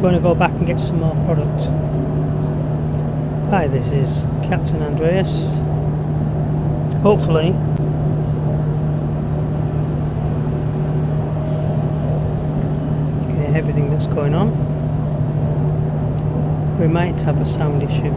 going to go back and get some more product. Hi, this is Captain Andreas. Hopefully you can hear everything that's going on. We might have a sound issue.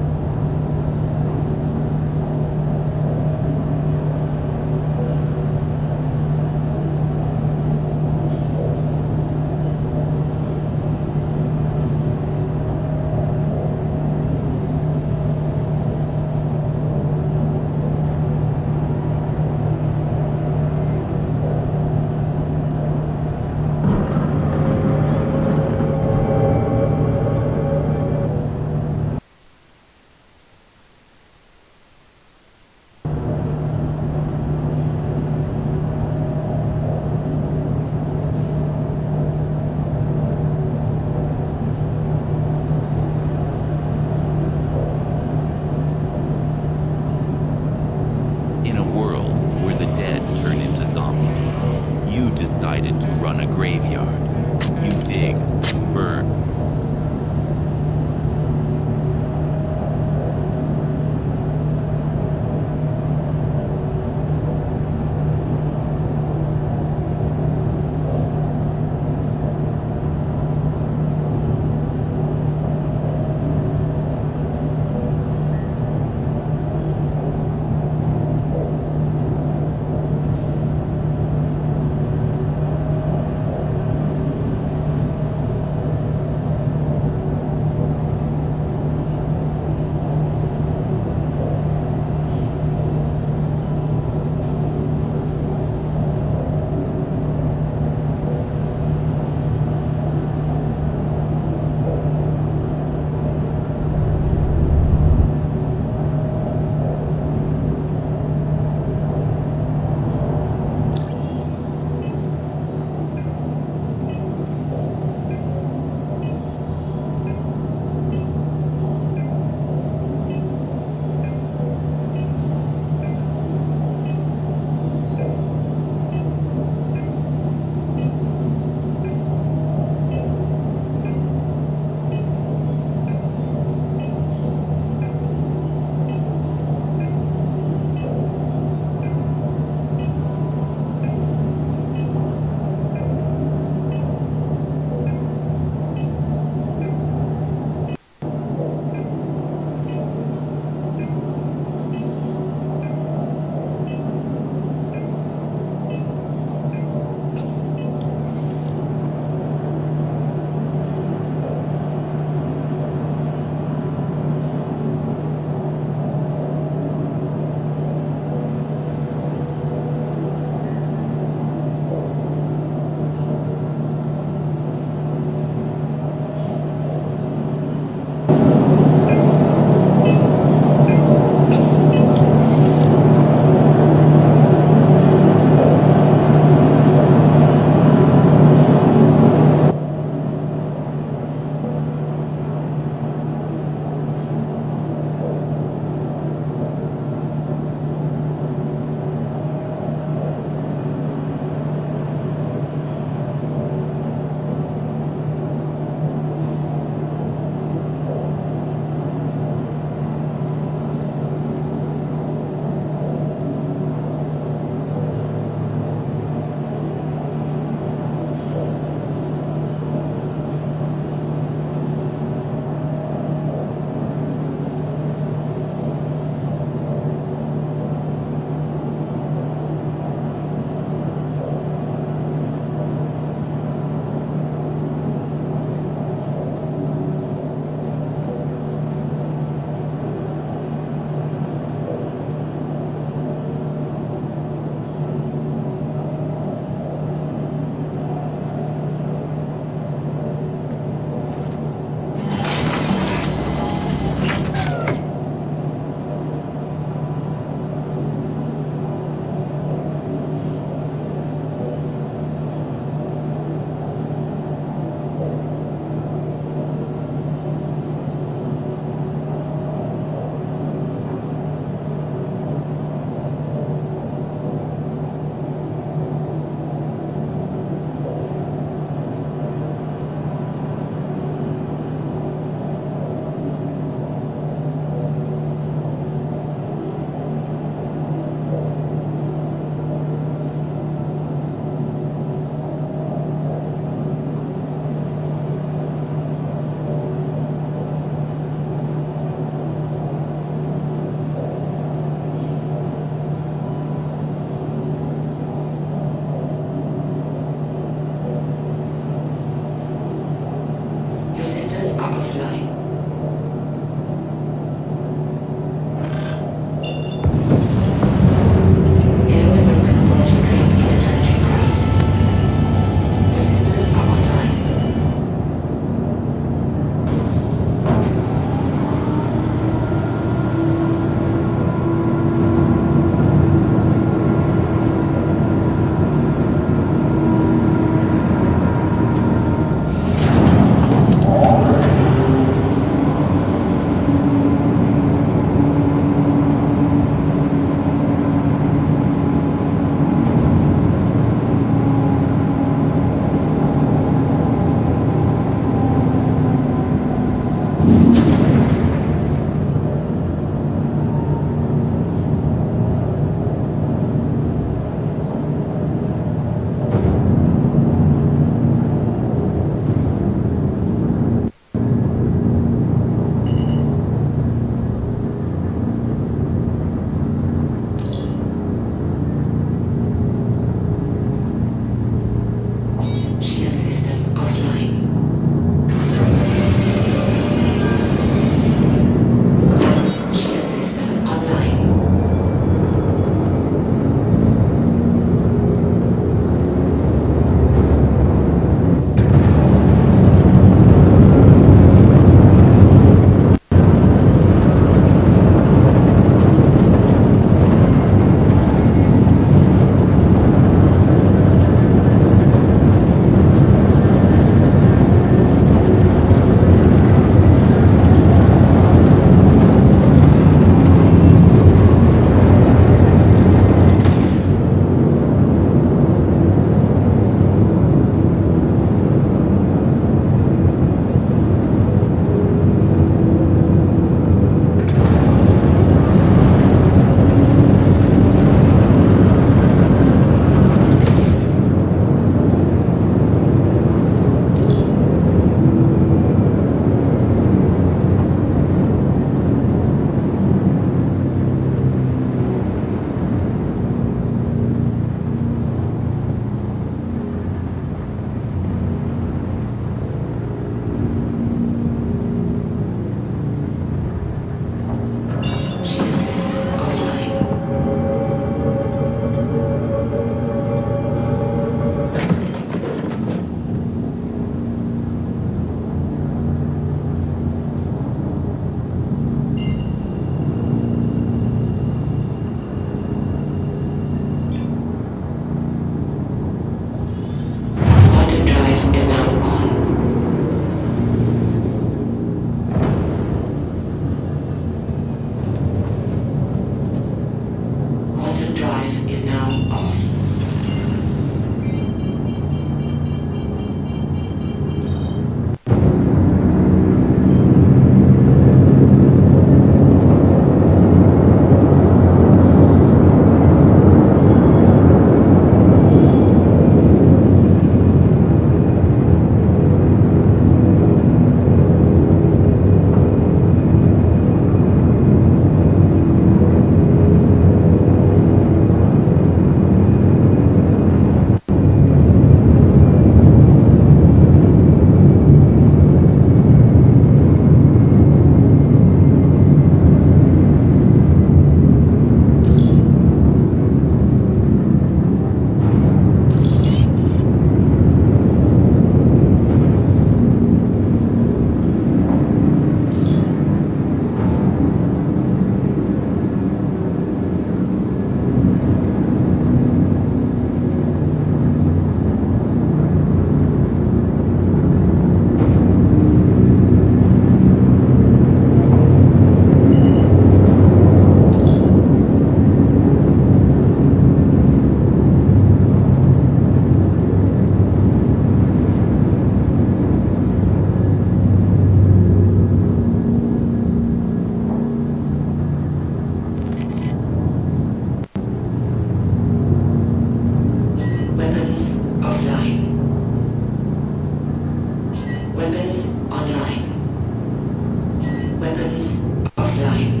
organs offline.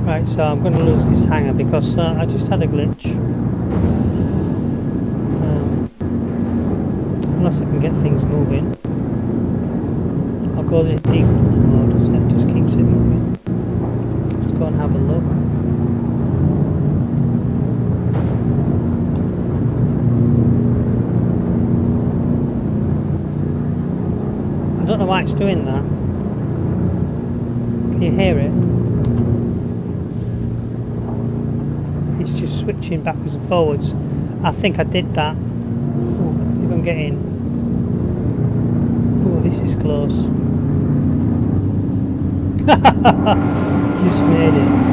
Right, so I'm going to lose this hangar because I just had a glitch. Unless I can get things moving. I'll go to decouple mode so it just keeps it moving. Let's go and have a look. I don't know why it's doing that. Can you hear it? It's just switching backwards and forwards. I think I did that. Ooh, if I can get in. Oh, this is close. Just made it.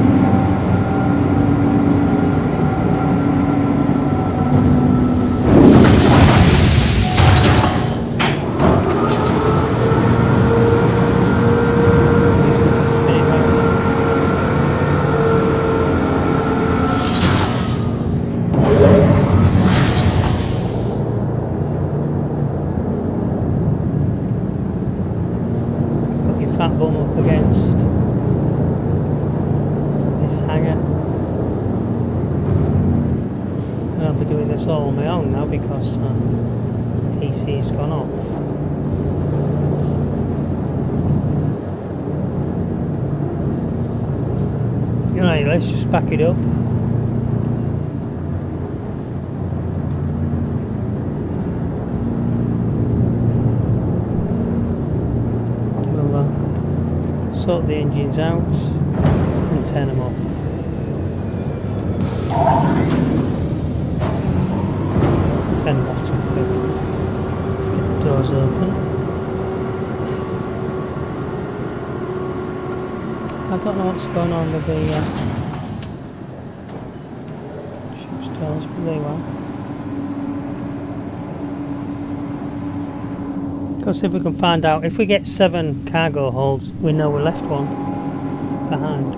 Fat bum up against this hangar. And I'll be doing this all on my own now because TC's gone off. Alright, let's just back it up. Sort the engines out and turn them off. Turn them off too quick. Let's get the doors open. I don't know what's going on with the ship's doors, but there you are. Because if we can find out, if we get 7 cargo holds, we know we left one behind.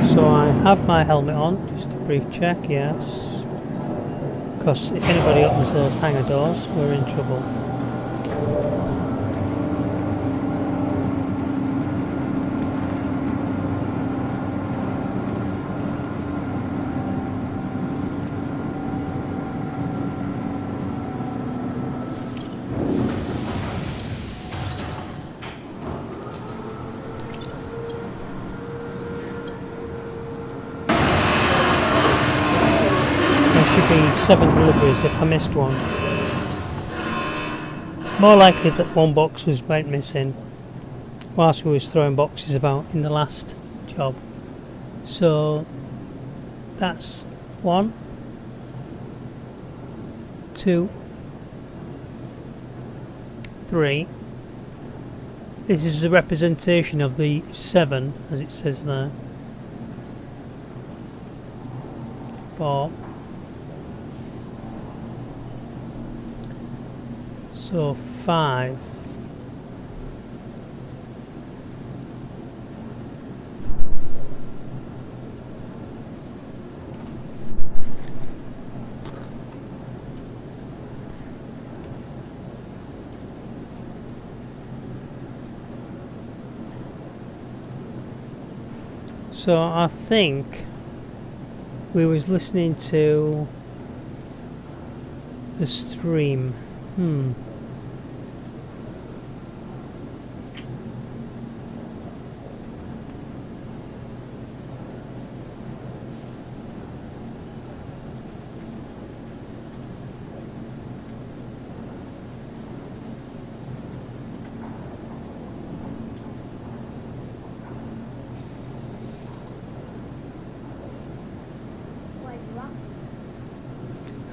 So I have my helmet on, just a brief check, yes. Because if anybody opens those hangar doors, we're in trouble. be 7 deliveries if I missed one. More likely that one box went missing whilst we was throwing boxes about in the last job. So that's 1, 2, 3. This is a representation of the 7 as it says there. 4. So 5. So I think we was listening to the stream.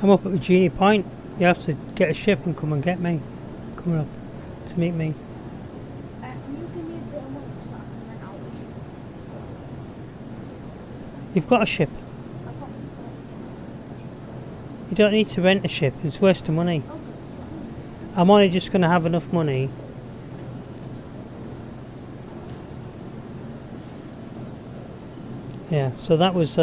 I'm up at the Genie Point. You have to get a ship and come and get me. Come up to meet me. You give me a bit of money so I can rent out the ship. You've got a ship. I've got You don't need to rent a ship. It's a waste of money. okay, I'm only just going to have enough money. Yeah, so that was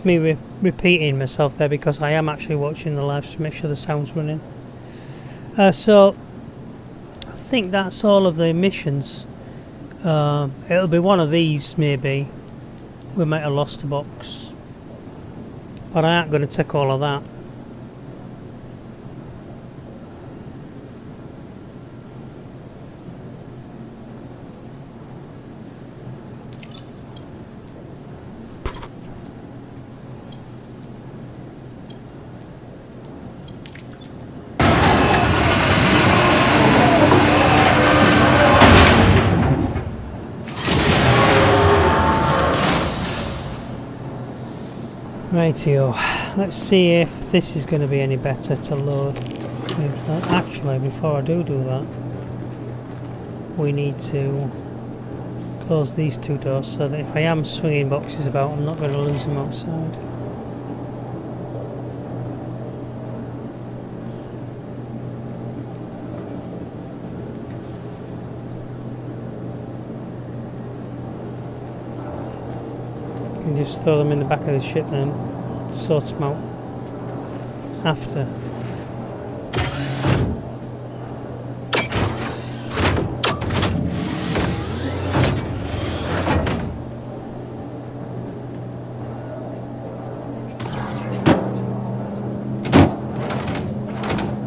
me repeating myself there because I am actually watching the live to make sure the sound's running. So I think that's all of the missions. It'll be one of these maybe. We might have lost a box, but I ain't going to take all of that. Rightio, let's see if this is going to be any better to load. Actually, before I do that, we need to close these 2 doors so that if I am swinging boxes about, I'm not going to lose them outside. You can just throw them in the back of the ship then, sort them out after.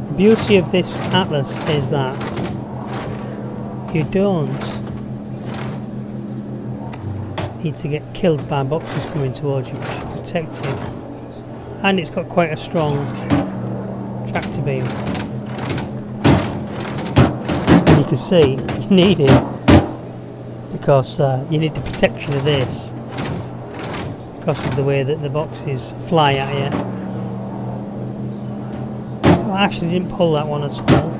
The beauty of this atlas is that you don't need to get killed by boxes coming towards you because you're protected, and it's got quite a strong tractor beam, and you can see you need it because you need the protection of this because of the way that the boxes fly at you. I actually didn't pull that one at all.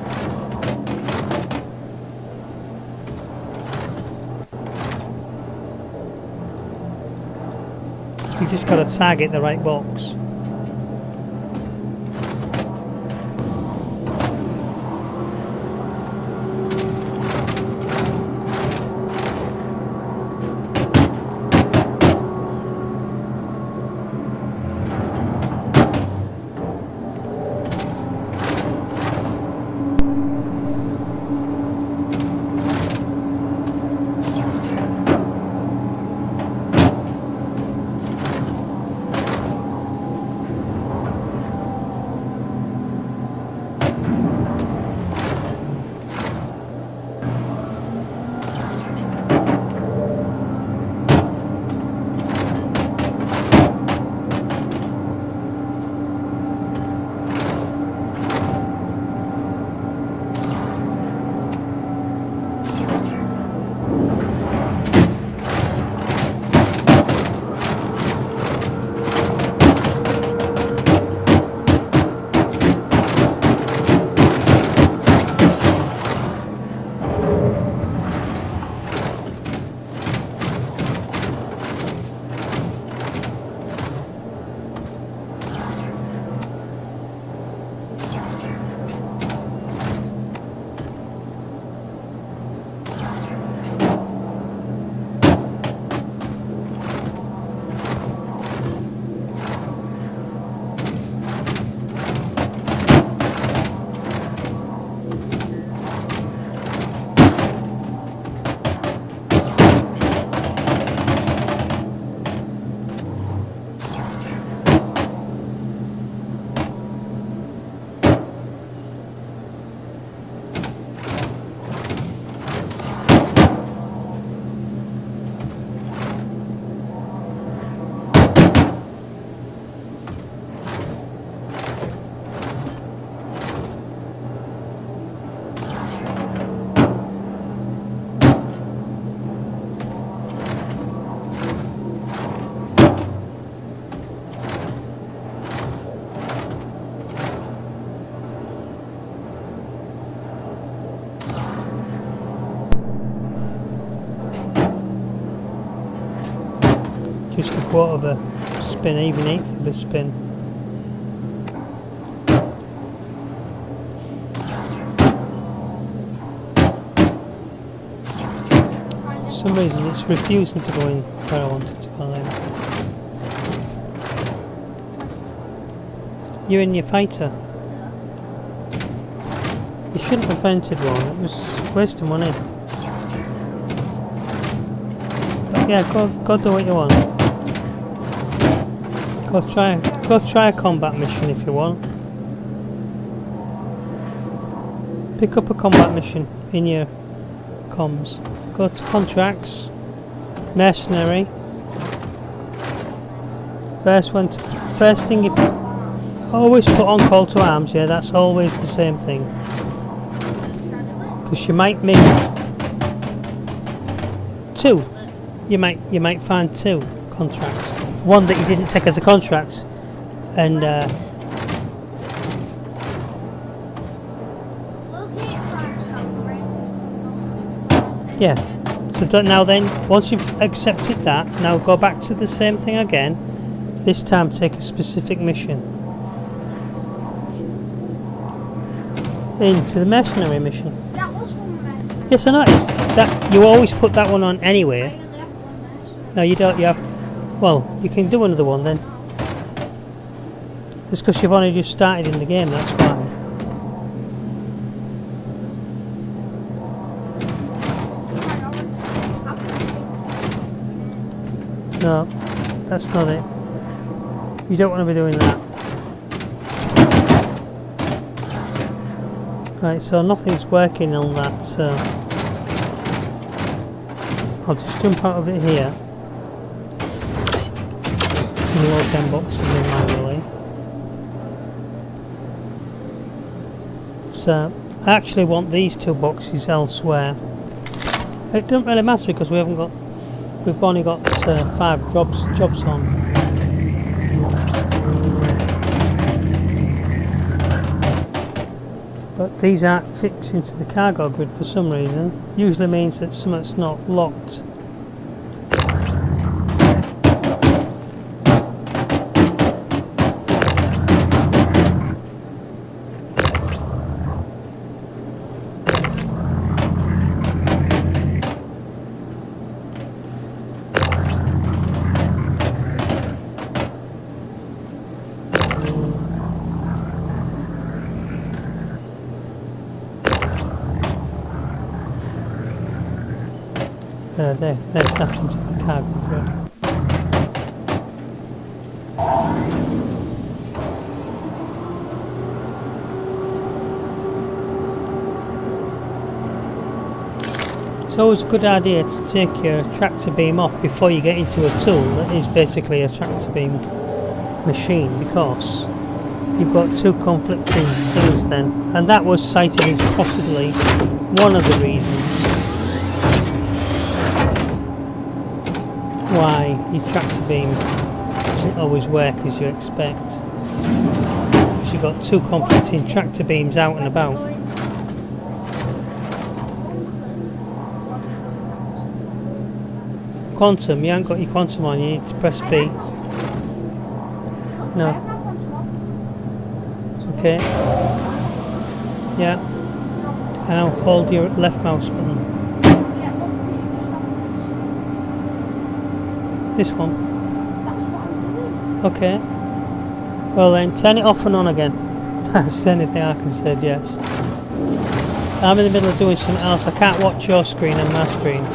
You just got to target the right box. just a quarter of a spin, even eighth of a spin. For some reason it's refusing to go in where I want it to go then. You're in your fighter. You shouldn't have rented one, it was wasting money. But yeah, go do what you want. Go try a combat mission if you want. Pick up a combat mission in your comms. Go to contracts, mercenary. First thing you always put on call to arms. Yeah, that's always the same thing. Because you might meet two. You might find two contracts. One that you didn't take as a contract, and yeah. So now then, once you've accepted that, now go back to the same thing again. This time, take a specific mission into the mercenary mission. That was from the mercenary. Yes, I noticed that you always put that one on anyway. No, you don't. You have. Well, you can do another one then. It's because you've only just started in the game. That's why. No, that's not it. You don't want to be doing that. Right, so nothing's working on that. I'll just jump out of it here. Load them boxes in manually. So I actually want these two boxes elsewhere. It doesn't really matter because we've only got 5 jobs on. But these aren't fixed into the cargo grid for some reason. Usually means that something's not locked. They're snapped into the cargo grid. It's always a good idea to take your tractor beam off before you get into a tool that is basically a tractor beam machine, because you've got two conflicting things then, and that was cited as possibly one of the reasons why your tractor beam doesn't always work as you expect, because you've got two conflicting tractor beams out and about. Quantum, you haven't got your quantum on, you need to press B. No. Okay. Yeah. Now hold your left mouse button. This one. Okay. Well then, turn it off and on again. That's the only thing I can suggest. I'm in the middle of doing something else. I can't watch your screen and my screen.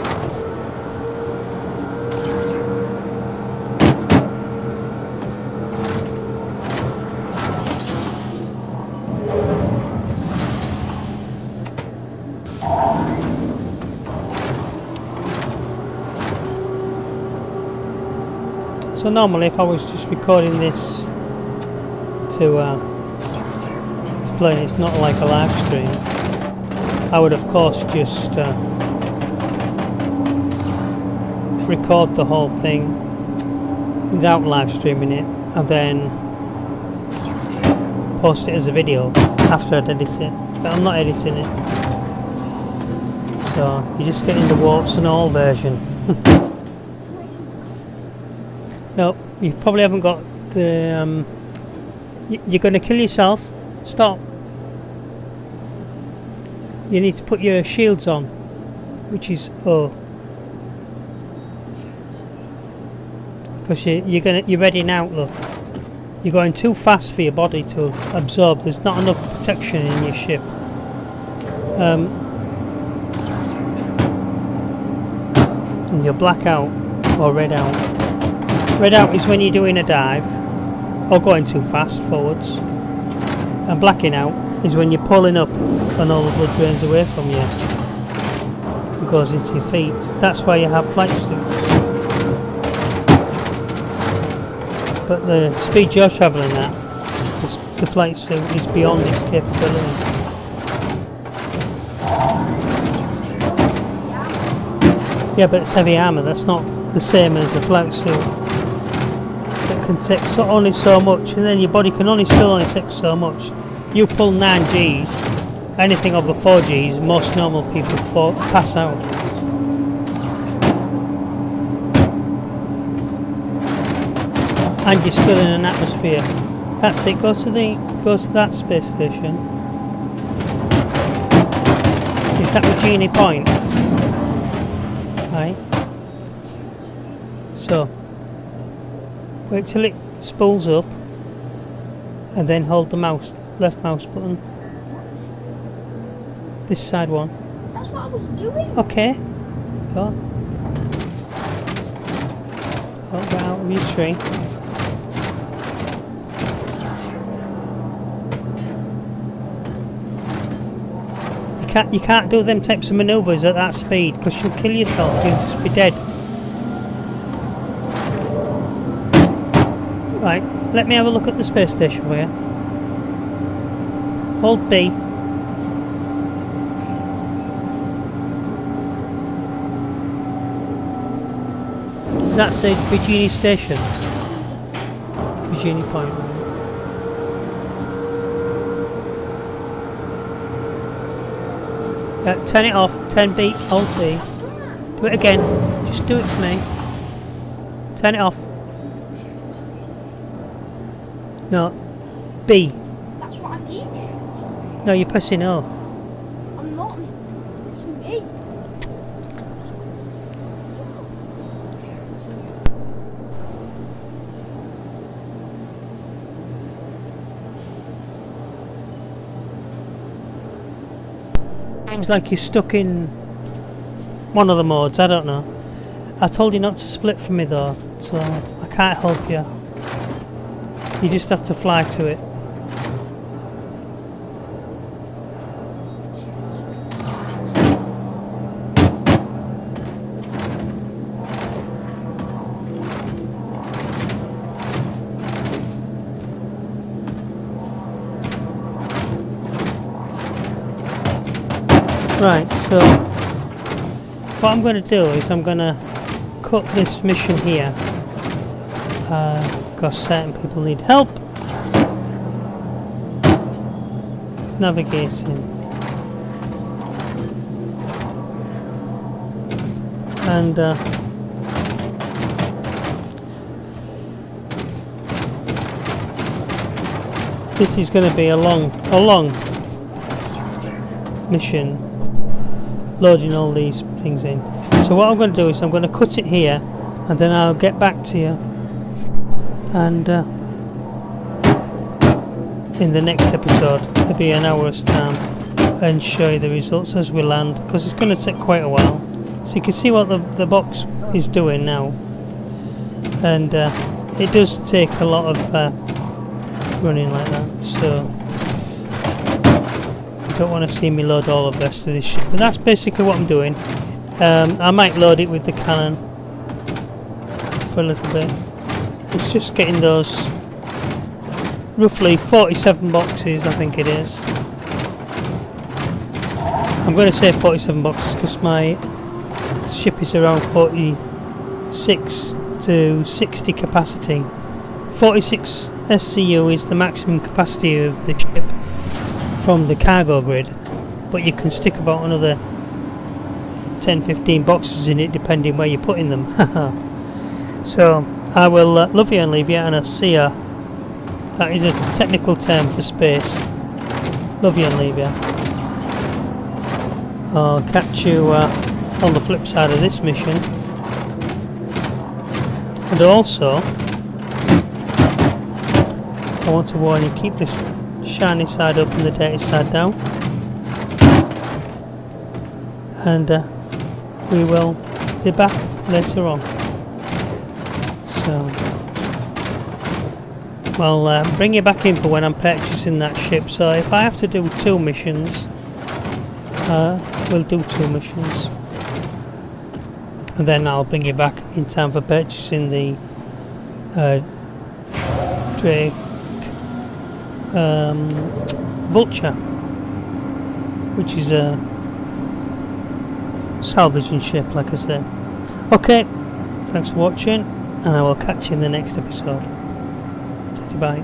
So normally, if I was just recording this to play, and it's not like a live stream, I would of course just record the whole thing without live streaming it, and then post it as a video after I'd edit it. But I'm not editing it, so you're just getting the warts and all version. No, you probably haven't got the... you're going to kill yourself. Stop. You need to put your shields on, which is O. Because you're ready now, look. You're going too fast for your body to absorb. There's not enough protection in your ship. And you're black out or red out. Red out is when you're doing a dive or going too fast forwards. And blacking out is when you're pulling up and all the blood drains away from you and goes into your feet. That's why you have flight suits. But the speed you're travelling at, the flight suit is beyond its capabilities. Yeah, but it's heavy armour. That's not the same as a flight suit. That can take only so much, and then your body can still only take so much. You pull 9 Gs, anything over 4 Gs, most normal people pass out. And you're still in an atmosphere. That's it. Go to that space station. Is that Regina Point? Right. So wait till it spools up, and then hold the left mouse button. This side one. That's what I was doing. Okay. Go. Oh, get out of your tree. You can't do them types of manoeuvres at that speed because you'll kill yourself. You'll just be dead. Right, let me have a look at the space station for you. Hold B. Does that say Virginia Station? Virginia Point. Turn it off, turn B, hold B. Do it again, just do it for me. Turn it off. No, B. That's what I did. No, you're pressing O. I'm not. It's me. Seems like you're stuck in one of the modes, I don't know. I told you not to split from me though, so I can't help you. You just have to fly to it. Right, so what I'm going to do is I'm going to cut this mission here because certain people need help with navigating, and this is going to be a long mission, loading all these things in. So what I'm going to do is I'm going to cut it here, and then I'll get back to you and in the next episode, it'll be an hour's time, and show you the results as we land, because it's going to take quite a while. So you can see what the box is doing now, and it does take a lot of running like that, so don't want to see me load all of the rest of this shit, but that's basically what I'm doing. I might load it with the cannon for a little bit. It's just getting those roughly 47 boxes, I think it is. I'm going to say 47 boxes because my ship is around 46 to 60 capacity. 46 SCU is the maximum capacity of the ship from the cargo grid, but you can stick about another 10-15 boxes in it depending where you're putting them. So I will love you and leave you, and I'll see ya. That is a technical term for space. Love you and leave you. I'll catch you on the flip side of this mission. And also, I want to warn you, keep this shiny side up and the dirty side down. And we will be back later on. So, I'll bring you back in for when I'm purchasing that ship. So if I have to do 2 missions, we'll do 2 missions. And then I'll bring you back in time for purchasing the Drake Vulture, which is a salvaging ship, like I said. Okay, thanks for watching, and I will catch you in the next episode. Bye.